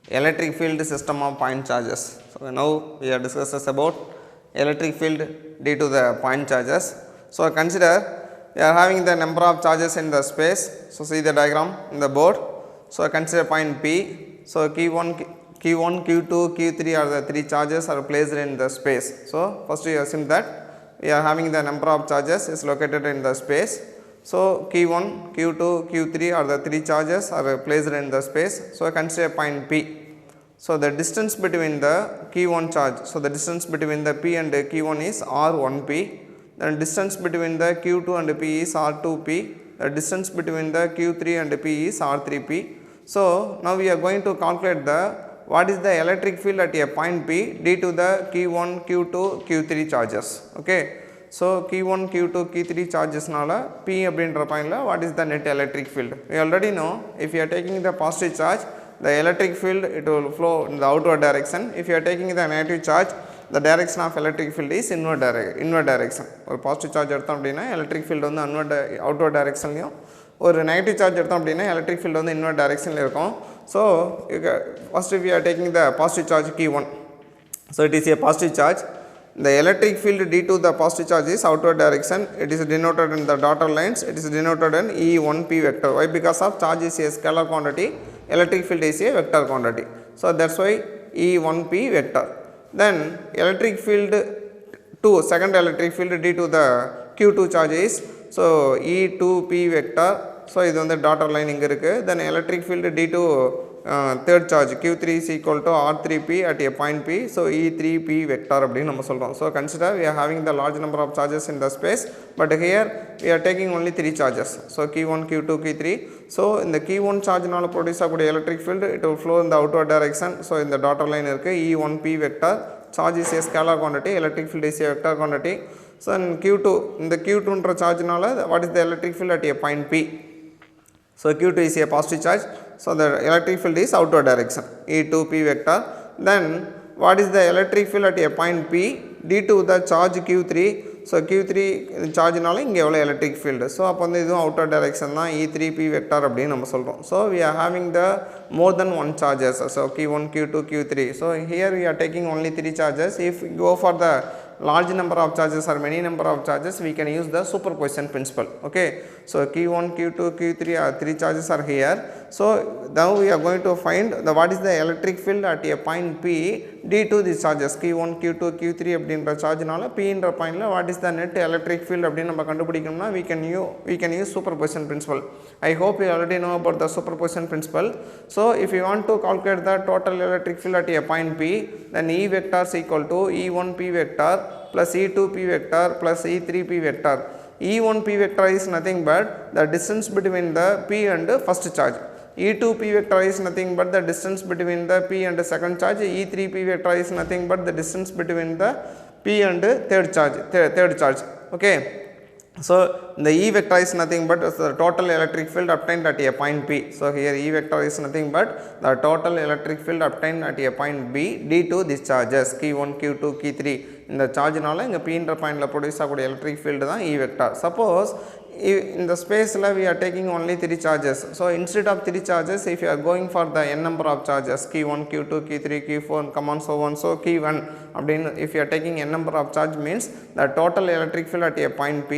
electric field system of point charges. So, now we are discussing about electric field due to the point charges. So, consider we are having the number of charges in the space. So, see the diagram in the board. So, consider point P. So, Q1, Q2, Q3 are the 3 charges are placed in the space. So, first we assume that we are having the number of charges is located in the space. So, Q1, Q2, Q3 are the 3 charges are placed in the space. So, consider point P. So, the distance between the Q1 charge, so the distance between the P and Q1 is R1P, then distance between the Q2 and P is R2P, the distance between the Q3 and P is R3P. So, now we are going to calculate what is the electric field at a point P due to the Q1, Q2, Q3 charges. Okay. So, Q1, Q2, Q3 charges nala P abindra point la what is the net electric field? We already know if you are taking the positive charge, the electric field it will flow in the outward direction. If you are taking the negative charge, the direction of electric field is inward direction. Or positive charge எடுத்தோம் அப்படினா electric field வந்து outward directionலயும் ஒரு negative charge எடுத்தோம் அப்படினா electric field வந்து inward directionல இருக்கும். So, first if you are taking the positive charge Q1, so it is a positive charge. The electric field due to the positive charge is outward direction. It is denoted in the dotted lines. It is denoted in E1P vector. Why? Because of charge is a scalar quantity, electric field is a vector quantity. So, that is why E1P vector. Then electric field 2, second electric field due to the Q2 charge is, so E2P vector. So, this is the dotted line inga irukku. Then electric field due to third charge Q3 is equal to R3P at a point P. So, E3P vector அப்படினு நம்ம சொல்றோம். So, consider we are having the large number of charges in the space, but here we are taking only 3 charges. So, Q1, Q2, Q3. So, in the Q1 charge நால produce ஆகக்கூடிய electric field it will flow in the outward direction. So, in the dotted line இருக்கு E1P vector. Charge is a scalar quantity, electric field is a vector quantity. So, in Q2, in the Q2 ன்ற charge நால what is the electric field at a point P? So, Q2 is a positive charge. So, the electric field is outward direction E2P vector. Then what is the electric field at a point P due to the charge Q3? So, Q3 charge நால இங்க எவ்வளவு electric field. So, அப்ப வந்து இதுவும் outward direction தான் E3P vector அப்படினு நம்ம சொல்றோம். So, we are having the more than one charges. So, Q1, Q2, Q3. So, here we are taking only 3 charges. If we go for the large number of charges or many number of charges, we can use the superposition principle. Okay. So, Q1, Q2, Q3 are 3 charges are here. So, now we are going to find what is the electric field at a point P due to these charges Q1, Q2, Q3 அப்படின்ற charge நால P ன்ற point la what is the net electric field அப்படினு நம்ம கண்டுபிடிக்கணும்னா we can use superposition principle. I hope you already know about the superposition principle. So, if you want to calculate the total electric field at a point P, then E vector is equal to E1P vector plus E2P vector plus E3P vector. E1P vector is nothing but the distance between the P and the first charge. E2P vector is nothing but the distance between the P and the second charge. E3P vector is nothing but the distance between the P and the third charge. Okay. So, the E vector is nothing but the total electric field obtained at a point P. So, here E vector is nothing but the total electric field obtained at a point B due to these charges Q1, Q2, Q3. In the charge நால இங்க P ன்ற point la produce ஆகக்கூடிய electric field தான் E vector. Suppose in the space la we are taking only 3 charges. So, instead of 3 charges, if you are going for the n number of charges Q1, Q2, Q3, Q4 come on so on, so Q1 அப்படினு if you are taking n number of charge means the total electric field at a point P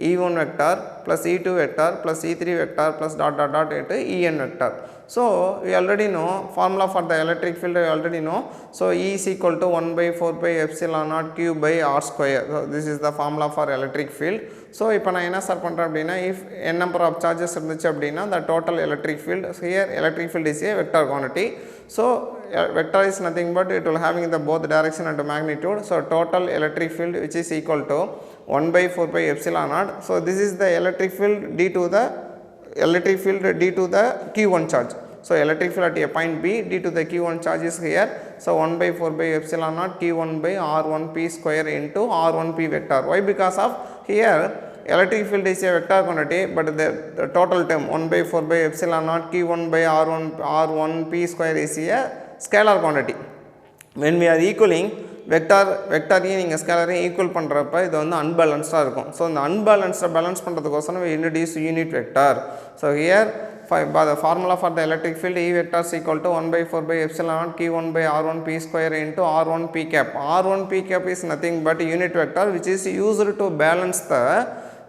E1 vector plus E2 vector plus E3 vector plus dot dot dot into En vector. So, we already know formula for the electric field we already know. So, E is equal to 1 by 4 by epsilon naught Q by R square. So, this is the formula for electric field. So, இப்போ நான் என்ன sir பண்றேன் அப்படினா if n number of charges இருந்துச்சு அப்படினா the total electric field, so here electric field is a vector quantity. So, vector is nothing but it will having the both direction and magnitude. So, total electric field which is equal to 1 by 4 by epsilon naught. So, this is the electric field due to the Q1 charge. So, electric field at a point B due to the Q1 charge is here. So, 1 by 4 by epsilon naught Q1 by R1P square into R1P vector. Why? Because of here electric field is a vector quantity, but the total term 1 by 4 by epsilon naught Q1 by R1P square is a scalar quantity. When we are equaling வெக்டாரையும் நீங்கள் ஸ்கேலரையும் equal பண்ணுறப்ப இது வந்து அன்பேலன்ஸ்டாக இருக்கும். So இந்த அன்பேலன்ஸ்டை balance பண்ணுறதுக்கோசரம் we introduce unit vector. So here the formula for the electric field E vector is equal to 1 by 4 by epsilon naught Q1 by R1 P square into R1 P cap. R1 P cap is nothing but unit vector which is used to balance the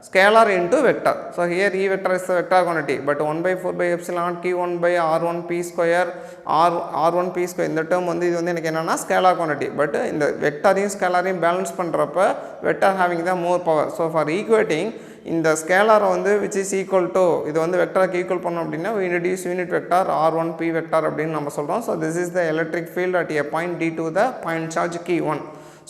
scalar into vector. So here E vector is the vector quantity, but 1 by 4 by epsilon naught Q1 by R1 P square R1 P square இந்த term வந்து இது வந்து எனக்கு என்னன்னா scalar quantity, but இந்த vectorையும் scalaரையும் balance பண்றப்ப vector having the more power. So for equating இந்த scalar வந்து which is equal to இது வந்து vectorக்கு equal பண்ணோம் அப்படின்னா we introduce unit vector R1 P vector அப்படின்னு நம்ம சொல்றோம். So this is the electric field at a point D to the point charge Q1.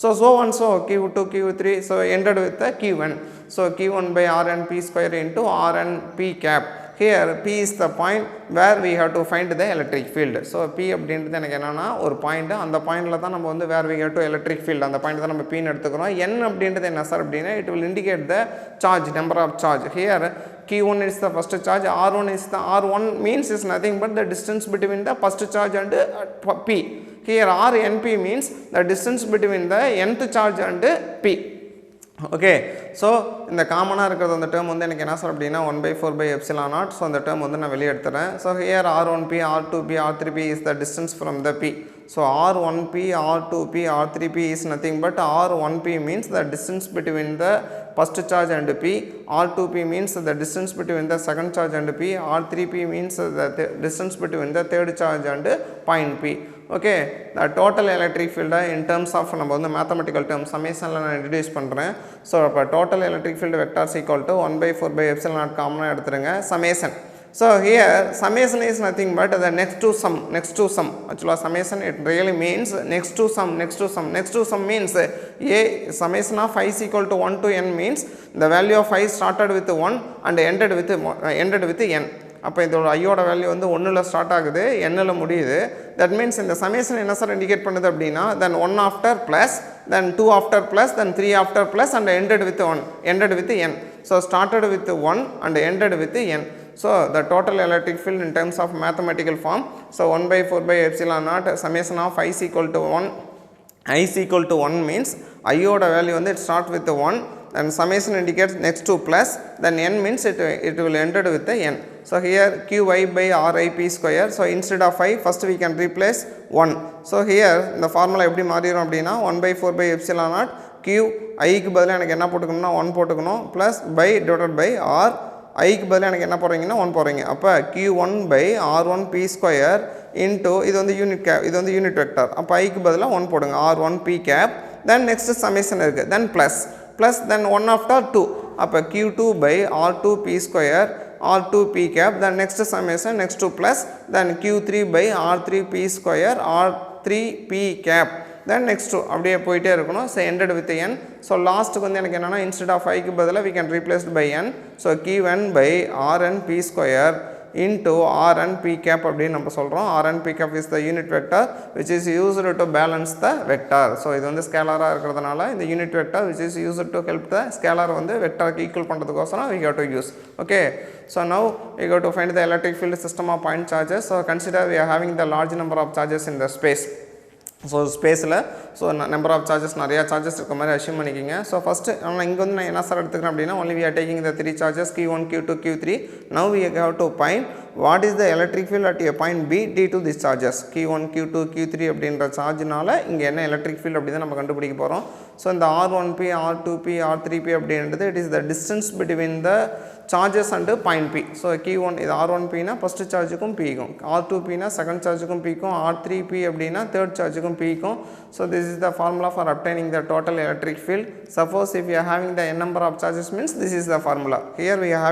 So on so Q2 Q3 so ended with the Q1. So Q1 by Rn P square into Rn P cap. Here P is the point where we have to find the electric field. So P அப்படின்றது எனக்கு என்னன்னா ஒரு point, அந்த பாயிண்ட்ல தான் நம்ம வந்து where we have to electric field, அந்த பாயிண்ட் தான் நம்ம P ன்னு எடுத்துக்கிறோம். N அப்படின்றது என்ன சார் அப்படின்னா it will indicate the charge, number of charge. Here Q1 is the first charge, R1 is the R1 means is nothing but the distance between the first charge and P. Here RNP means the distance between the nth charge and P. Okay, so இந்த காமனாக இருக்கிறது அந்த term வந்து எனக்கு என்ன sir அப்படின்னா 1 by 4 by epsilon naught. So அந்த term வந்து நான் வெளியே எடுத்துறேன். So here R1P, R2P, R3P is the distance from the P. So R1P, R2P, R3P is nothing but R1P means the distance between the first charge and P, R2P means the distance between the second charge and P, R3P means the distance between the third charge and point P. Okay, the total electric field in terms of நம்ம வந்து mathematical term summation நான் introduce பண்றேன். So அப்ப total electric field vector is equal to 1 by 4 by epsilon naught காமனா எடுத்துருங்க summation. So here summation is nothing but the next to sum. Actually summation it really means next to sum. Next to sum means a summation of I is equal to 1 to n means the value of I started with 1 and ended with n. அப்போ இதோட ஐயோட value வந்து 1ல் start ஆகுது, nல் முடியுது. That means இந்த summation என்ன sir indicate பண்ணுது அப்படின்னா then 1 after plus, then 2 after plus, then 3 after plus and ended with n. So started with 1 and ended with n. So the total electric field in terms of mathematical form, so 1 by 4 by epsilon naught summation of I is equal to 1 means ஐயோட value வந்து it start with 1, then summation indicates next to plus, then n means it will ended with the n. So here Qi by Rip square. So instead of I, first we can replace 1. So here the formula எப்படி மாறிடும் அப்படின்னா 1 by 4 by epsilon naught Q ஐக்கு பதிலாக எனக்கு என்ன போட்டுக்கணும்னா 1 போட்டுக்கணும் plus by divided by R ஐக்கு பதிலாக எனக்கு என்ன போடுறீங்கன்னா 1 போடுறீங்க. அப்போ Q1 by R1 P square into இது வந்து யூனிட் வெக்டர். அப்போ ஐக்கு பதிலாக 1 போடுங்க, R1 P cap. Then next summation இருக்குது, then plus then 1 after 2. அப்போ Q2 by R2 P square R2 P cap, then next summation next to plus, then Q3 by R3 P square R3 P cap, then next to அப்படியே போயிட்டே இருக்கணும். So ended with n. So லாஸ்ட்டுக்கு வந்து எனக்கு என்னன்னா instead of I க்கு பதிலாக we can replace by n. So Q1 by Rn P square into Rn P cap அப்படின்னு நம்ம சொல்கிறோம். Rn P cap is the unit vector which is used to balance the vector. So இது வந்து ஸ்கேலராக இருக்கிறதுனால இந்த unit vector which is used to help the scalar வந்து வெக்டருக்கு equal பண்ணுறதுக்கோசரம் we have to use. Okay, so now we go to find the electric field system of point charges. So consider we are having the large number of charges in the space. So ஸ்பேஸில் number of charges நிறையா charges இருக்க மாதிரி assume பண்ணிக்கிங்க. So first ஆனால் இங்கே வந்து நான் என்ன சார் எடுத்துக்கிறேன் அப்படின்னா only we are taking the 3 charges Q1, Q2, Q3. Now we have to find what is the electric field at a point B due to these charges Q1, Q2, Q3 அப்படின்ற சார்ஜினால இங்கே என்ன electric field அப்படி தான் நம்ம கண்டுபிடிக்க போகிறோம். So இந்த R1P, R2P, R3P அப்படின்றது it is the distance between the charges and point P. So Q1 இது R1P னா ஃபஸ்ட்டு சார்ஜுக்கும் Pக்கும், R2P னா செகண்ட் சார்ஜுக்கும் Pக்கும், R3P அப்படின்னா third சார்ஜுக்கும் Pக்கும். So this is the formula for obtaining the total electric field. Suppose if you are having the n number of charges means this is the formula. Here we are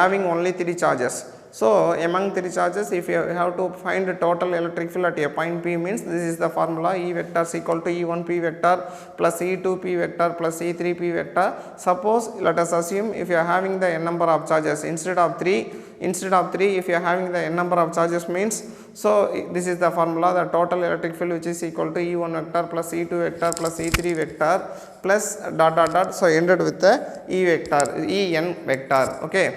having only 3 charges. So among 3 charges, if you have to find the total electric field at a point P means this is the formula. E vector is equal to E1P vector plus E2P vector plus E3P vector. Suppose let us assume if you are having the n number of charges instead of 3 if you are having the n number of charges means, so this is the formula, the total electric field which is equal to E1 vector plus E2 vector plus E3 vector plus dot. So ended with the En vector. Okay,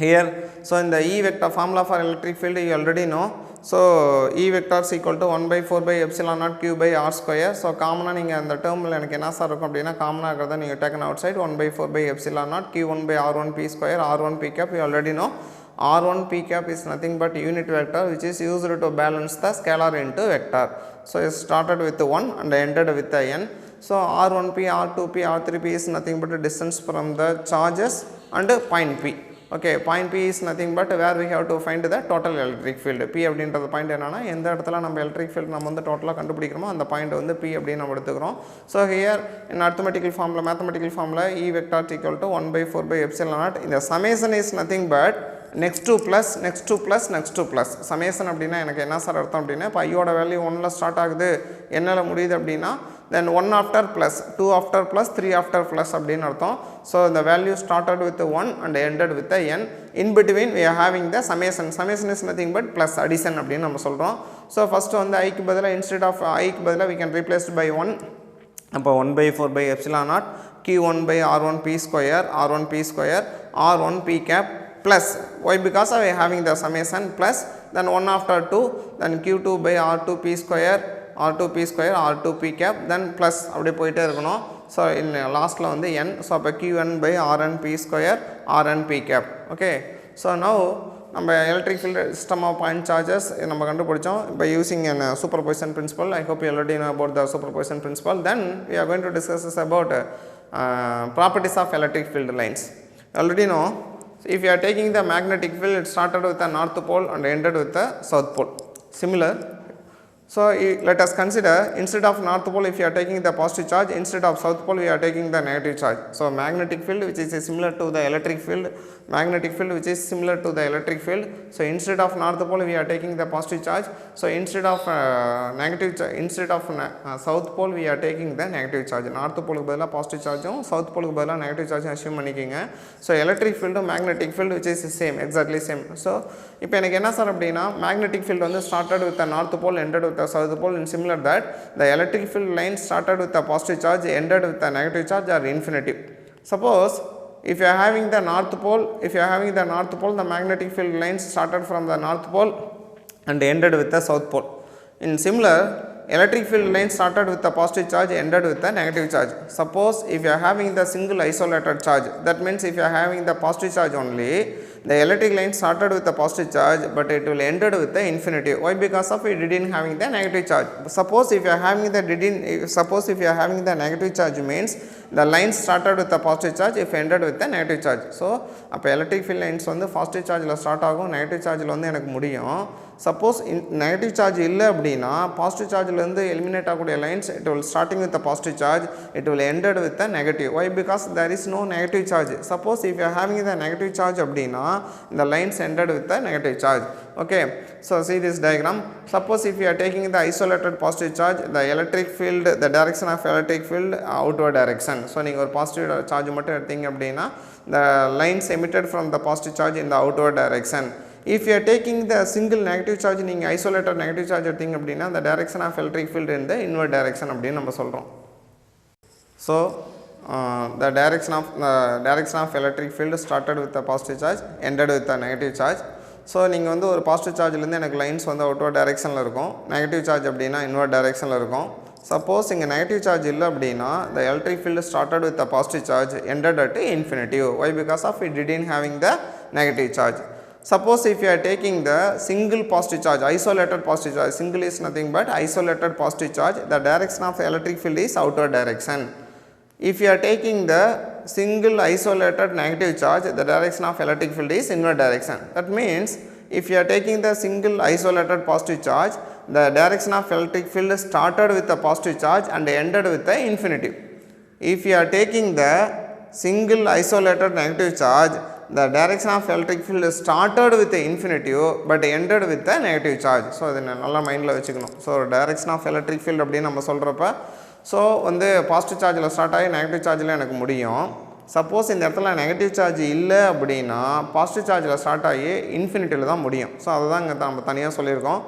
here so in the E vector formula for electric field you already know. So E vector is equal to 1 by 4 by epsilon naught Q by R square. So காமனாக நீங்கள் அந்த டேர்மில் எனக்கு என்ன சார் இருக்கும் அப்படின்னா காமனாக இருக்கிறத நீங்கள் taken out side 1 by 4 by epsilon naught Q1 by R1 P square R1 P cap you already know. R1 p cap is nothing but unit vector which is used to balance the scalar into vector. So it started with 1 and ended with the n. So R1p, R2p, R3p is nothing but a distance from the charges and point P. Okay, point P is nothing but where we have to find the total electric field. P அப்படின்றது point என்னன்னா எந்த இடத்துல நம்ம electric field நம்ம வந்து டோட்டலாக கண்டுபிடிக்கிறோமோ அந்த point வந்து P அப்படின்னு நம்ம எடுத்துக்கிறோம். ஸோ ஹியர் இன் அர்த்தமெட்டிக்கல் ஃபார்மில் மேத்தமெட்டிக்கல் ஃபார்மில் E vector equal to 1 by 4 by epsilon naught. இந்த summation is nothing but next to plus next to plus next to plus. summation அப்படின்னா எனக்கு என்ன சார் அர்த்தம் அப்படின்னா இப்போ ஐயோட வேல்யூ 1ல ஸ்டார்ட் ஆகுது என்னால் முடியுது அப்படின்னா then 1 after plus 2 after plus 3 after plus அப்படின்னு அர்த்தம். So the value started with 1 and ended with the n. In between we are having the summation. Summation is nothing but plus addition அப்படின்னு நம்ம சொல்கிறோம். So first வந்து iக்கு பதிலாக instead of iக்கு பதிலாக we can replace by 1. அப்போ 1 by 4 by epsilon naught q1 by r1 p square r1 p cap plus why because we are having the summation plus then 1 after 2 then q2 by r2 p square r2 p cap then plus அப்படியே போயிட்டே இருக்கணும். So லாஸ்ட்டில் வந்து n. So அப்போ qn by rn p square rn p cap. Okay, so now நம்ம electric field system of point charges நம்ம கண்டுபிடிச்சோம் by using an superposition principle. I hope you already know about the superposition principle. Then we are going to discuss about properties of electric field lines. Already know if you are taking the magnetic field, it started with the north pole and ended with the south pole. Similar. So let us consider instead of north pole if you are taking the positive charge, instead of south pole we are taking the negative charge. So magnetic field which is similar to the electric field, which is similar to the electric field. So instead of north pole we are taking the positive charge. So instead of south pole we are taking the negative charge. North pole க்கு பதிலா positive charge south pole க்கு பதிலா negative charge assume பண்ணிக்கங்க. So electric field magnetic field which is same, exactly same. So இப்போ எனக்கு என்ன sir அப்படினா magnetic field வந்து started with the north pole ended with the south pole, and similar that the electric field line started with the positive charge ended with the negative charge are infinitive. Suppose if you are having the north pole, the magnetic field line started from the north pole and ended with the south pole. In similar, electric field line started with the positive charge ended with the negative charge. Suppose if you are having the single isolated charge, that means if you are having the positive charge only, the electric line started with the positive charge but it will ended with the infinity. Why? Because of it didn't having the negative charge. Suppose if you are having the negative charge means the line started with the positive charge if ended with the negative charge. So அப்போ electric field lines வந்து positive chargeல start ஆகும், negative chargeல வந்து எனக்கு முடியும். Suppose negative charge இல்லை அப்படின்னா positive chargeல இருந்து eliminate ஆகக்கூடிய lines it will starting with the positive charge, it will ended with the negative. Why? Because there is no negative charge. Suppose if you are having the negative charge அப்படின்னா the lines ended with the negative charge. Okay, so see this diagram. Suppose if you are taking the isolated positive charge, the electric field, the direction of electric field outward direction. So நீங்க ஒரு positive charge மட்டும் எடுத்தீங்க அப்படின்னா the lines emitted from the positive charge in the outward direction. If you are taking the single negative charge, நீங்க isolated negative charge எடுத்தீங்க அப்படின்னா the direction of electric field in the inward direction அப்படின்னு நம்ம சொல்றோம். So the direction of electric field started with the positive charge ended with the negative charge. So நீங்கள் வந்து ஒரு positive சார்ஜ்லேருந்து எனக்கு லைன்ஸ் வந்து அவுட்வர்ட் டைரெக்ஷனில் இருக்கும், நெகட்டிவ் சார்ஜ் அப்படின்னா இன்வர்ட் டைரெக்ஷனில் இருக்கும். சப்போஸ் இங்கே நெகட்டிவ் சார்ஜ் இல்லை அப்படின்னா the electric field started with the positive charge ended at infinitive. Why? Because of it didn't having the negative charge. Suppose if you are taking the single positive charge, isolated positive charge, single is nothing but isolated positive charge, the direction of the electric field is outward direction. If you are taking the single isolated negative charge, the direction of electric field is inward direction. That means if you are taking the single isolated positive charge, the direction of electric field started with the positive charge and ended with the infinitive. If you are taking the single isolated negative charge, the direction of electric field started with the infinitive but ended with the negative charge. So இதை நல்லா மைண்டில் வச்சுக்கணும். So direction of electric field அப்படின்னு நம்ம சொல்கிறப்ப so வந்து positive சார்ஜில் start ஆகி நெகட்டிவ் சார்ஜில் எனக்கு முடியும். சப்போஸ் இந்த இடத்துல நெகட்டிவ் சார்ஜ் இல்லை அப்படின்னா பாசிட்டிவ் சார்ஜில் ஸ்டார்ட் ஆகி இன்ஃபினிட்டியில் தான் முடியும். ஸோ அதை தான் இங்கே நம்ம தனியாக சொல்லியிருக்கோம்.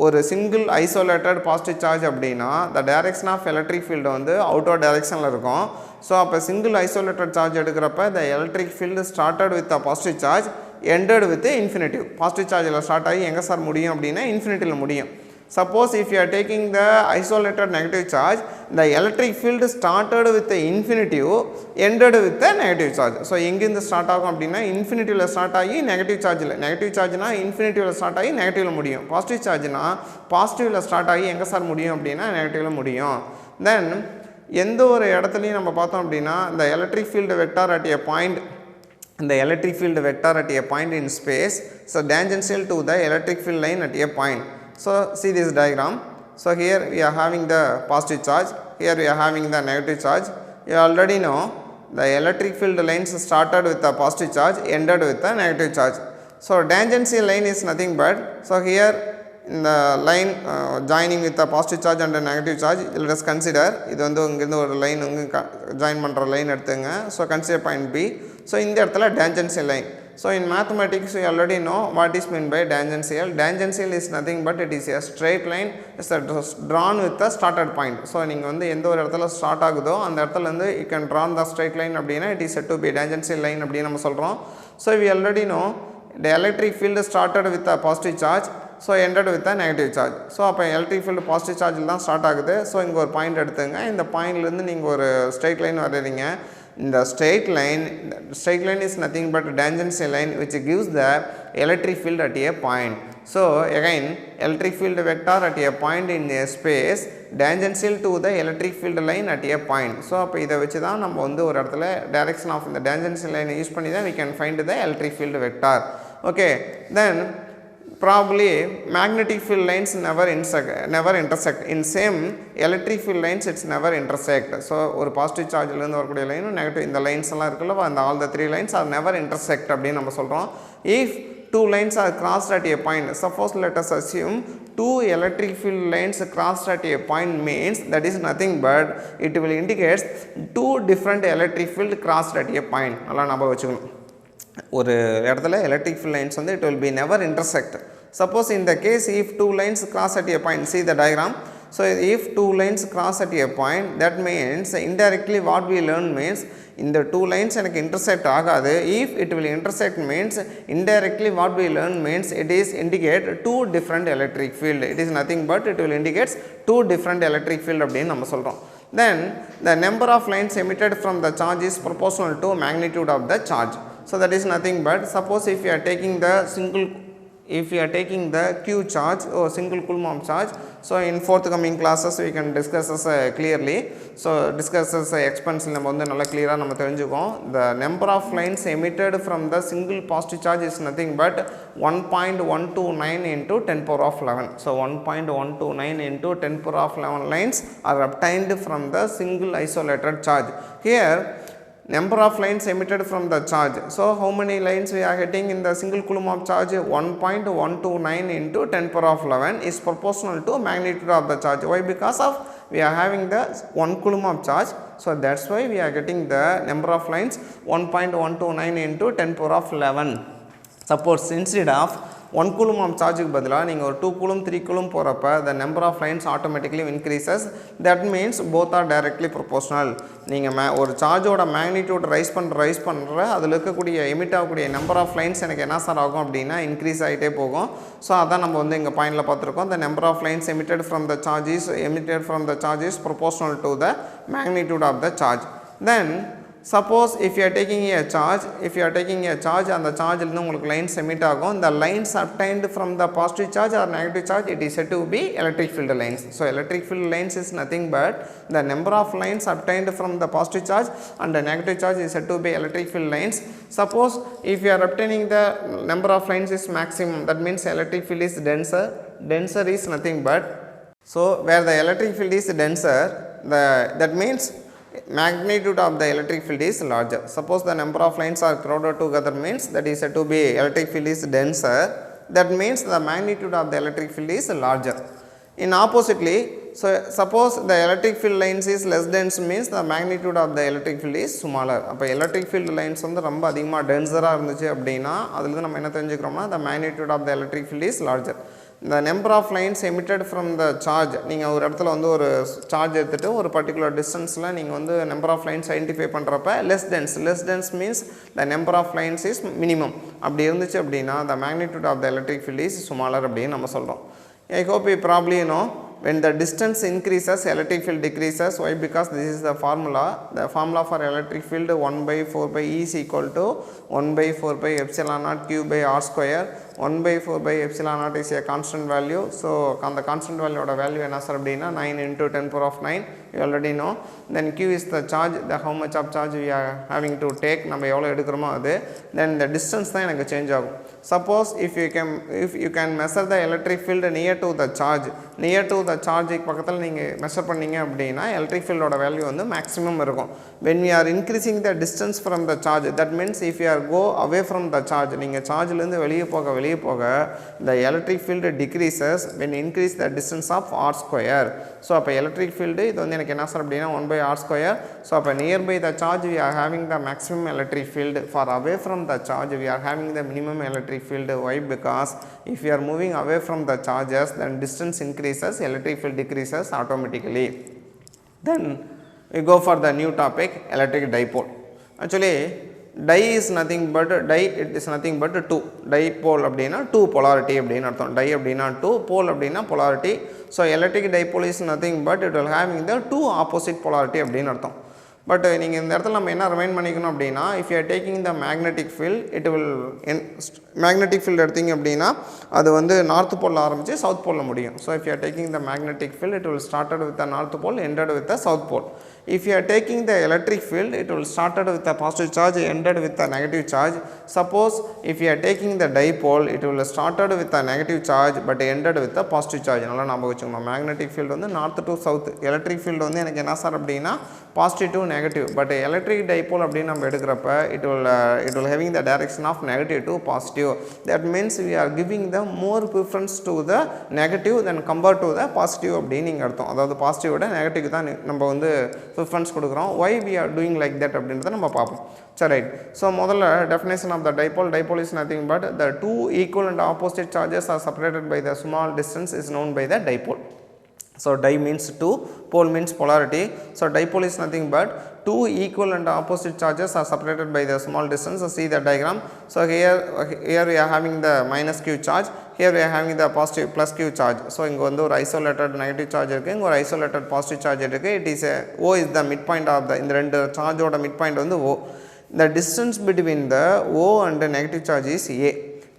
ஒரு சிங்கிள் ஐசோலேட்டட் பாசிட்டிவ் சார்ஜ் அப்படின்னா the direction of electric field வந்து அவுட்டோர் டைரெக்ஷனில் இருக்கும். ஸோ அப்போ சிங்கிள் ஐசோலேட்டட் சார்ஜ் எடுக்கிறப்ப the electric field started with the positive charge ended with infinitive. Positive சார்ஜில் ஸ்டார்ட் ஆகி எங்கே சார் முடியும் அப்படின்னா இன்ஃபினிட்டியில் முடியும். suppose if you are taking the isolated negative charge, the electric field started with the infinitive, ended with the negative charge. So எங்கிருந்து start ஆகும் அப்படின்னா இன்ஃபினிட்டிவ்ல start ஆகி நெகட்டிவ் சார்ஜில், நெகட்டிவ் சார்ஜ்னா இன்ஃபினிட்டிவ்ல ஸ்டார்ட் ஆகி நெகட்டிவ்ல முடியும். பாசிட்டிவ் சார்ஜ்னா பாசிட்டிவ்ல ஸ்டார்ட் ஆகி எங்கே சார் முடியும் அப்படின்னா நெகட்டிவ்ல முடியும். தென் எந்த ஒரு இடத்துலையும் நம்ம பார்த்தோம் அப்படின்னா இந்த electric field vector at a point, the electric field vector at a point in space, so tangential to the electric field line at a point. So see this diagram. So here we are having the positive charge, here we are having the negative charge. You already know the electric field lines started with the positive charge, ended with the negative charge. So tangential line is nothing but, so here in the line joining with the positive charge and the negative charge, let us consider இது வந்து இங்கிருந்து ஒரு line join பண்ணுற line எடுத்துங்க. So consider point B. So இந்த இடத்துல tangential line. So in mathematics we already know what is meant by tangential. Tangential is nothing but it is a straight line is drawn with the started point. So நீங்கள் வந்து எந்த ஒரு இடத்துல start ஆகுதோ அந்த இடத்துல இருந்து you can draw the straight line அப்படின்னா it is said to be tangential line அப்படின்னு நம்ம சொல்கிறோம். So we already know the electric field started with a positive charge, so ended with a negative charge. So அப்போ electric field positive சார்ஜில் தான் start ஆகுது. So இங்கே ஒரு point எடுத்துங்க, இந்த பாயிண்ட்லேருந்து நீங்கள் ஒரு ஸ்ட்ரைட் லைன் வரைறீங்க. இந்த straight line is nothing but tangential line which gives the electric field at a point. So again electric field vector at a point in a space tangential to the electric field line at a point. So அப்போ இதை வச்சு தான் நம்ம வந்து ஒரு இடத்துல direction of இந்த tangential line use பண்ணி தான் we can find the electric field vector. Okay, then probably magnetic field lines never intersect. In same electric field lines it's never intersect. So ஒரு பாசிட்டிவ் சார்ஜ்லேருந்து வரக்கூடிய லைனும் நெகட்டிவ் இந்த lines எல்லாம் இருக்குல்ல, அந்த all the three lines are never intersect அப்படின்னு நம்ம சொல்கிறோம். If two lines are crossed at a point, suppose let us assume two electric field lines crossed at a point means that is nothing but it will indicate two different electric field crossed at a point. நல்லா நம்ம வச்சுக்கணும். ஒரு இடத்துல electric field lines வந்து it will be never intersect. Suppose in the case if two lines cross at a point, see the diagram. So if two lines cross at a point, that means indirectly what we learn means இந்த two lines எனக்கு intersect ஆகாது. If it will intersect means indirectly what we learn means it is indicate two different electric field. It is nothing but it will indicate two different electric field அப்படின்னு நம்ம சொல்கிறோம். Then the number of lines emitted from the charge is proportional to magnitude of the charge. So that is nothing but, suppose if you are taking the Q charge or single Coulomb charge, so in forthcoming classes we can discuss this clearly. So discuss this expansion நம்ம வந்து நல்லா clear-ஆ நம்ம தெரிஞ்சுக்கோம். The number of lines emitted from the single positive charge is nothing but 1.129 into 10 power of 11. So 1.129 into 10 power of 11 lines are obtained from the single isolated charge. Here number of lines emitted from the charge. So how many lines we are getting in the single coulomb of charge? 1.129 into 10 power of 11 is proportional to magnitude of the charge. Why? Because of we are having the 1 coulomb of charge. So that's why we are getting the number of lines 1.129 into 10 power of 11. Suppose instead of 1 coulomb of charge பதிலாக நீங்கள் ஒரு 2 coulomb 3 coulomb போகிறப்ப the number of lines automatically increases. That means both are directly proportional. நீங்கள் ஒரு சார்ஜோட magnitude rice பண்ணுற அதில் இருக்கக்கூடிய emit ஆகக்கூடிய நம்பர் ஆஃப் லைன்ஸ் எனக்கு என்ன சார் ஆகும் அப்படின்னா இன்க்ரீஸ் ஆகிட்டே போகும். ஸோ அதான் நம்ம வந்து இங்கே பாயிண்டில் பார்த்துருக்கோம். the number of lines emitted from the charge is proportional to the magnitude of the charge. Then suppose if you are taking a charge and the charge இருந்து உங்களுக்கு lines emit ஆகும். The lines obtained from the positive charge or negative charge, it is said to be electric field lines. So electric field lines is nothing but the number of lines obtained from the positive charge and the negative charge is said to be electric field lines. Suppose if you are obtaining the number of lines is maximum, that means electric field is denser is nothing but, so where the electric field is denser, that means magnitude of the electric field is larger. Suppose the number of lines are crowded together means that is said to be electric field is denser. That means the magnitude of the electric field is larger. In oppositely, so suppose the electric field lines is less dense means the magnitude of the electric field is smaller. அப்போ electric field lines வந்து ரொம்ப அதிகமாக டென்சராக இருந்துச்சு அப்படின்னா அதில் நம்ம என்ன தெரிஞ்சுக்கிறோம்னா the magnitude of the electric field is larger. The number of lines emitted from the charge, நீங்கள் ஒரு இடத்துல வந்து ஒரு சார்ஜ் எடுத்துகிட்டு ஒரு பர்டிகுலர் டிஸ்டன்ஸில் நீங்கள் வந்து நம்பர் ஆஃப் லைன்ஸ் ஐடென்டிஃபை பண்ணுறப்ப less dense means the number of lines is minimum. அப்படி இருந்துச்சு அப்படின்னா the magnitude of the electric field is smaller அப்படின்னு நம்ம சொல்கிறோம். I hope you probably know when the distance increases electric field decreases. Why? Because this is the formula for electric field 1 by 4 by E is equal to 1 by 4 by epsilon naught Q by R square. 1 by 4 by epsilon naught is a constant value. So on the constant value of the value enna sir appadina 9 into 10 power of 9 you already know. Then Q is the charge, the how much of charge we are having to take நம்ம எவ்வளவு எடுக்கிறோமோ அது. Then the distance தான் எனக்கு change ஆகும். Suppose if you can measure the electric field near to the charge பக்கத்துல நீங்க measure பண்ணீங்க அப்படினா electric field ஓட வேல்யூ வந்து maximum இருக்கும். When we are increasing the distance from the charge, that means if you are go away from the charge, நீங்க சார்ஜ்ல இருந்து வெளிய போக the electric field decreases when increase the distance of r square. So அப்ப electric field இது வந்து எனக்கு என்ன sir அப்படினா 1 by r square. So அப்ப nearby the charge we are having the maximum electric field, for away from the charge we are having the minimum electric field. Why? Because if you are moving away from the charges, then distance increases, electric field decreases automatically. Then we go for the new topic, electric dipole. Actually it is nothing but 2 dipole அப்படினா 2 polarity அப்படினு அர்த்தம். Di அப்படினா 2, pole அப்படினா polarity. So electric dipole is nothing but it will having the 2 opposite polarity அப்படினு அர்த்தம். But நீங்க இந்த இடத்துல நம்ம என்ன ரிமைண்ட் பண்ணிக்கணும் அப்படினா, if you are taking the magnetic field, it will magnetic field எடுத்தீங்க அப்படினா அது வந்து north pole ஆரம்பிச்சு south pole ல முடியும். So if you are taking the magnetic field, it will started with the north pole, ended with the south pole. If you are taking the electric field, it will started with the positive charge, ended with the negative charge. Suppose if you are taking the dipole, it will started with the negative charge but ended with the positive charge. நல்லா ஞாபகம் வச்சுக்கோங்க. Magnetic field வந்து north to south, electric field வந்து எனக்கு என்ன sir அப்படினா positive to negative, but electric dipole அப்படினு நம்ம எடுக்கறப்ப it will having the direction of negative to positive. That means we are giving the more preference to the negative than compared to the positive அப்படினு இங்க அர்த்தம். அதாவது positive விட negative தான் நம்ம வந்து preference கொடுக்கிறோம். Why we are doing like that அப்படின்றத நம்ம பாப்போம். சரி ரைட். So முதல்ல definition of the dipole is nothing but the two equal and opposite charges are separated by the small distance is known by the dipole. So di means 2, pole means polarity. So dipole is nothing but two equal and opposite charges are separated by the small distance. So see the diagram. So here we are having the minus q charge, here we are having the positive plus q charge. So இங்க வந்து ஒரு isolated negative charge இருக்கு, இங்க ஒரு isolated positive charge இருக்கு. It is a O is the midpoint of the இந்த ரெண்டு charge ஓட midpoint வந்து O. The distance between the O and the negative charge is A.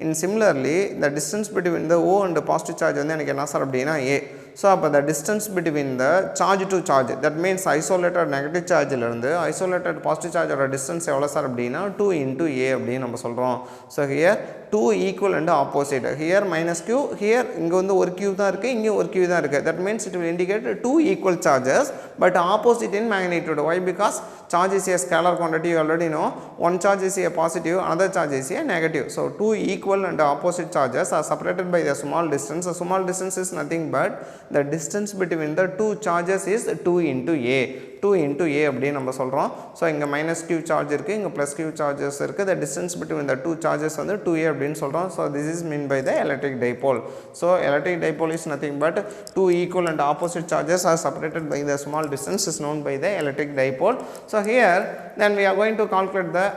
In similarly the distance between the O and the positive charge வந்து எனக்கு என்ன sir அப்படினா A. So the distance between the charge to charge, that means isolated negative charge ல இருந்து isolated positive charge ஓட distance எவ்வளவு sir அப்படினா 2 into A அப்படி நம்ம சொல்றோம். So here 2 equal and opposite, here minus q, here இங்க வந்து ஒரு q தான் இருக்கு, இங்க ஒரு q தான் இருக்கு. That means it will indicate two equal charges but opposite in magnitude. Why? Because charge is a scalar quantity, you already know. One charge is a positive, another charge is a negative. So two equal and opposite charges are separated by the small distance. So small distance is nothing but the distance between the two charges is 2 into A. 2 into A அப்படி நம்ம சொல்றோம். So இங்க minus q charge இருக்கு, இங்க plus q charges இருக்கு. The distance between the two charges வந்து 2A அப்படினு சொல்றோம். So this is meant by the electric dipole. So electric dipole is nothing but two equal and opposite charges are separated by the small distance is known by the electric dipole. So here then we are going to calculate the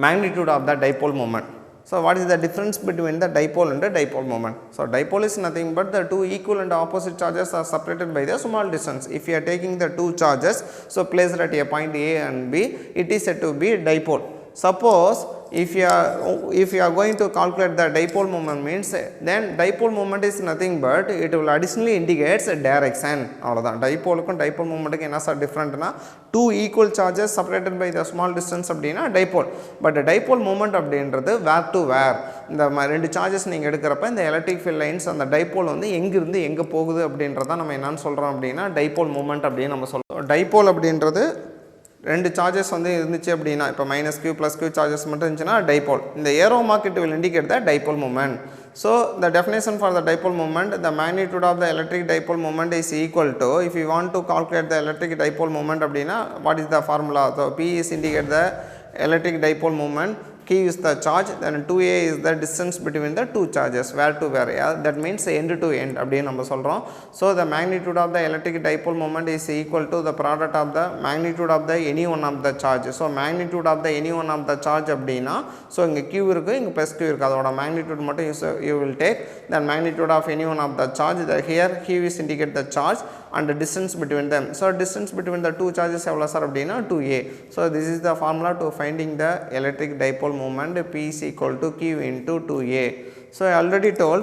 magnitude of the dipole moment. So what is the difference between the dipole and the dipole moment? So dipole is nothing but the two equal and opposite charges are separated by the small distance. If you are taking the two charges, so placed at a point A and B, it is said to be dipole. Suppose if you are going to calculate the dipole moment means, then dipole moment is nothing but it will additionally indicates direction. அவ்வளவுதான். dipole க்கும் dipole moment க்கு என்ன sir டிஃபரண்ட்னா two equal charges separated by the small distance அப்படினா dipole, but dipole moment அப்படின்றது where to where. இந்த ரெண்டு charges நீங்க எடுக்கறப்ப இந்த electric field lines அந்த dipole வந்து எங்க இருந்து எங்க போகுது அப்படின்றத நம்ம என்னன்னு சொல்றோம் அப்படினா dipole moment அப்படி நம்ம சொல்றோம். dipole அப்படின்றது ரெண்டு charges வந்து இருந்துச்சு அப்படினா இப்ப -q plus q charges மட்டும் இருந்துச்சுனா dipole. இந்த arrow mark it will indicate the dipole moment. So the definition for the dipole moment, the magnitude of the electric dipole moment is equal to, if you want to calculate the electric dipole moment அப்படினா what is the formula? So P is indicate the electric dipole moment, Q is the charge, then 2a is the distance between the two charges, where to where, that means end to end அப்படினு நம்ம சொல்றோம். So the magnitude of the electric dipole moment is equal to the product of the magnitude of the any one of the charge. So magnitude of the any one of the charge அப்படினா, so இங்க q இருக்கு, இங்க plus q இருக்கு, அதோட magnitude மட்டும் you will take the magnitude of any one of the charge. Here q is indicate the charge and the distance between them. So distance between the two charges எவ்வளோ sir அப்படினா 2a. So this is the formula to finding the electric dipole moment. P is equal to q into 2a. So I already told,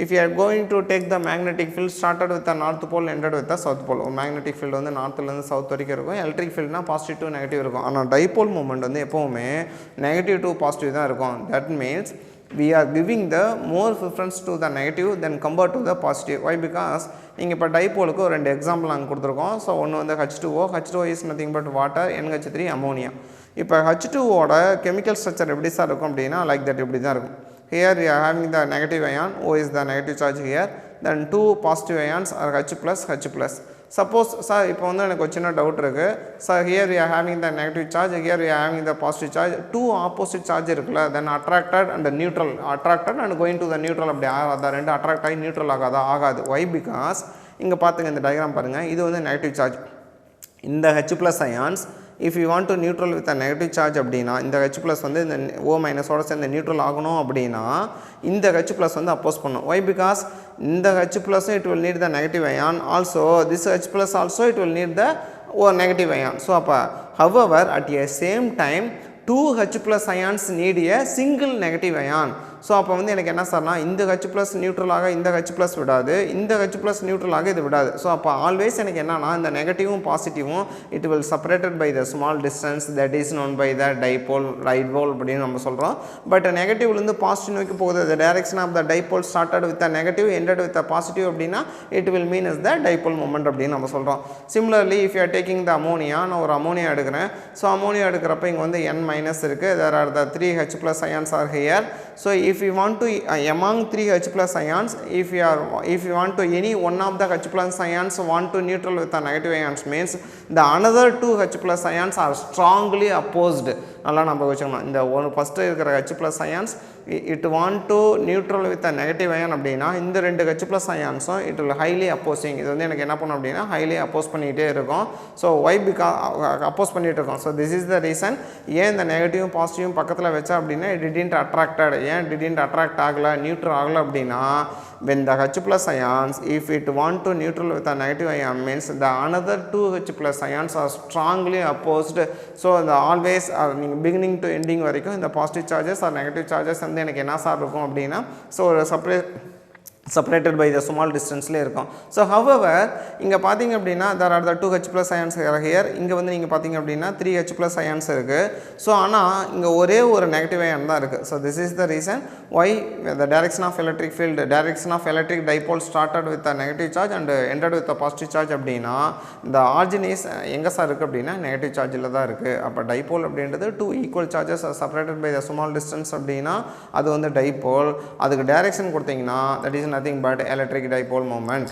if you are going to take the magnetic field started with the north pole ended with the south pole, magnetic field வந்து நார்த்ல இருந்து south வரைக்கும் இருக்கும், electric ஃபீல்ட்னா positive to negative இருக்கும். ஆனால் dipole moment வந்து எப்போவுமே negative to positive தான் இருக்கும். That means we are giving the more preference to the negative than compared to the positive. Why? Because நீங்கள் இப்போ டைபோலுக்கு ஒரு 2 எக்ஸாம்பிள் நாங்கள் கொடுத்துருக்கோம். ஸோ ஒன்று வந்து H2O, H2O is nothing but water, NH3 ammonia. இப்போ H2ஓட கெமிக்கல் ஸ்ட்ரக்சர் எப்படி சார் இருக்கும் அப்படின்னா லைக் தட் இப்படி தான் இருக்கும். Here we are having the negative ion, O is the negative charge here, then 2 positive ions are H plus, H plus. Suppose sir இப்போ வந்து எனக்கு ஒரு சின்ன டவுட் இருக்குது sir, here we are having the negative charge, here we are having the positive charge, two opposite charge இருக்குல்ல, then attracted and neutral, attracted and going to the neutral அப்படி ஆகாதா, ரெண்டு அட்ராக்ட் ஆகி நியூட்ரல் ஆகாதா, ஆகாது. Why? Because இங்கே பார்த்துங்க இந்த டயக்ராம் பாருங்கள், இது வந்து நெகட்டிவ் சார்ஜ். இந்த H plus ions if you want to neutral with a negative charge அப்படினா இந்த H plus வந்து இந்த O minus ஓட சேர்ந்து நியூட்ரல் ஆகணும் அப்படினா இந்த H plus வந்து அப்போஸ் பண்ணும். Why? Because இந்த H plus it will need the negative ion, also this H plus also it will need the negative ion. So அப்போ however at a same time 2 H plus ions need a single negative ion. So அப்போ வந்து எனக்கு என்ன சார்னா இந்த H plus நியூட்ரலாக இந்த H plus விடாது, இந்த H plus நியூட்ரலாக இது விடாது. ஸோ அப்போ ஆல்வேஸ் எனக்கு என்னன்னா இந்த நெகட்டிவும் பாசிட்டிவும் it will separated by the small distance that is known by the dipole right pole அப்படின்னு நம்ம சொல்கிறோம். பட் நெகட்டிவ்லேருந்து பாசிட்டிவ் நோக்கி போகுது, the direction of the dipole started with the negative ended with the positive அப்படின்னா it will mean is the dipole moment அப்படின்னு நம்ம சொல்கிறோம். Similarly if you are taking the ammonia, நான் ஒரு அமோனியா எடுக்கிறேன். ஸோ அமோனியா எடுக்கிறப்ப இங்கே வந்து N மைனஸ் இருக்குது, there are the 3 H plus ions are here. So if you want to among 3 H plus ions, if you want to any one of the H plus ions want to neutral with the negative ions means the another 2 H plus ions are strongly opposed. நல்லா நம்ம வச்சுக்கணும், இந்த ஒரு first இருக்கிற H plus ions it want to neutral with a negative ion அப்படின்னா இந்த ரெண்டு H plus ionsம் it will highly opposing. இது வந்து எனக்கு என்ன பண்ணும் அப்படின்னா highly oppose பண்ணிகிட்டே இருக்கும். So why? Because oppose பண்ணிகிட்டு இருக்கோம். So this is the reason ஏன் இந்த நெகட்டிவும் பாசிட்டிவும் பக்கத்தில் வச்சா அப்படின்னா it didn't attracted, ஏன் didn't attract ஆகலை, நியூட்ரல் ஆகலை அப்படின்னா when the H plus ions if it want to neutral with a negative ion means the another 2 H plus ions are strongly opposed. So the always நீங்கள் beginning to ending வரைக்கும் இந்த positive charges are negative charges வந்து எனக்கு என்ன சார் இருக்கும் அப்படின்னா so separated by the small distance ல இருக்கும். So however இங்கே பார்த்தீங்க அப்படின்னா there are the 2 H plus ions here, இங்கே வந்து நீங்கள் பார்த்தீங்க அப்படின்னா 3 H plus ions இருக்குது. ஸோ ஆனால் இங்கே ஒரே ஒரு நெகட்டிவ் அயன் தான் இருக்குது. So this is the reason why the direction of electric field, direction of electric dipole started with a negative charge and ended with a positive charge அப்படின்னா the origin is எங்கே sir இருக்குது அப்படின்னா negative சார்ஜில் தான் இருக்குது. அப்போ dipole அப்படின்றது 2 equal charges are separated by the small distance அப்படின்னா அது வந்து டைபோல். அதுக்கு டைரக்ஷன் கொடுத்தீங்கன்னா that is nothing but electric dipole moment.